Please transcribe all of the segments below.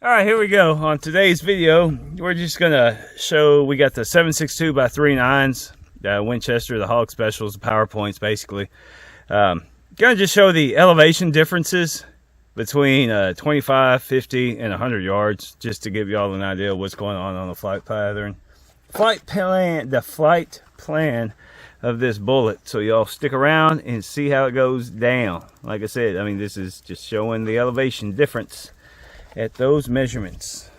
All right, here we go. On today's video, we're just gonna show we got the 7.62 by 3.9s, Winchester, the Hog Specials, the PowerPoints, basically. Gonna just show the elevation differences between 25, 50, and 100 yards, just to give y'all an idea of what's going on the flight pattern, the flight plan of this bullet. So y'all stick around and see how it goes down. Like I said, I mean, this is just showing the elevation difference at those measurements.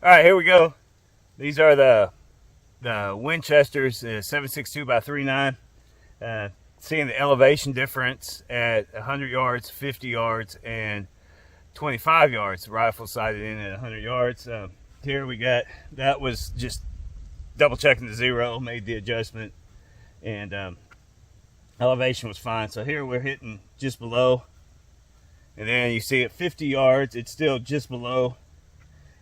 All right, here we go. These are the Winchesters, 7.62 by 3.9. Seeing the elevation difference at 100 yards, 50 yards, and 25 yards. Rifle sighted in at 100 yards. Here we got, that was just double checking the zero, made the adjustment, and elevation was fine. So here we're hitting just below, and then you see at 50 yards, it's still just below.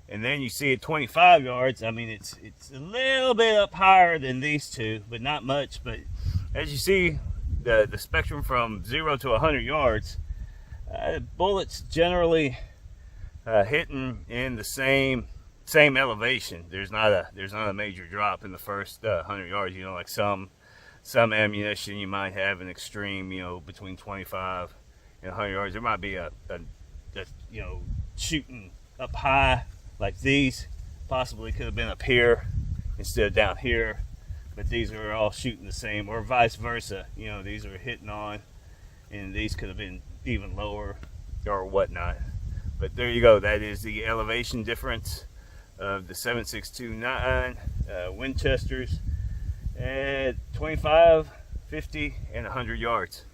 And then you see at 25 yards, I mean, it's a little bit up higher than these two, but not much. But as you see, the spectrum from 0 to 100 yards, bullets generally hitting in the same elevation. There's not a major drop in the first 100 yards. You know, like some ammunition, you might have an extreme, you know, between 25 and 100 yards. There might be a you know, shooting up high. Like these possibly could have been up here instead of down here, but these are all shooting the same, or vice versa. You know, these are hitting on, and these could have been even lower or whatnot. But there you go. That is the elevation difference of the 7.62 Winchesters at 25, 50, and 100 yards.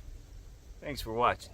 Thanks for watching.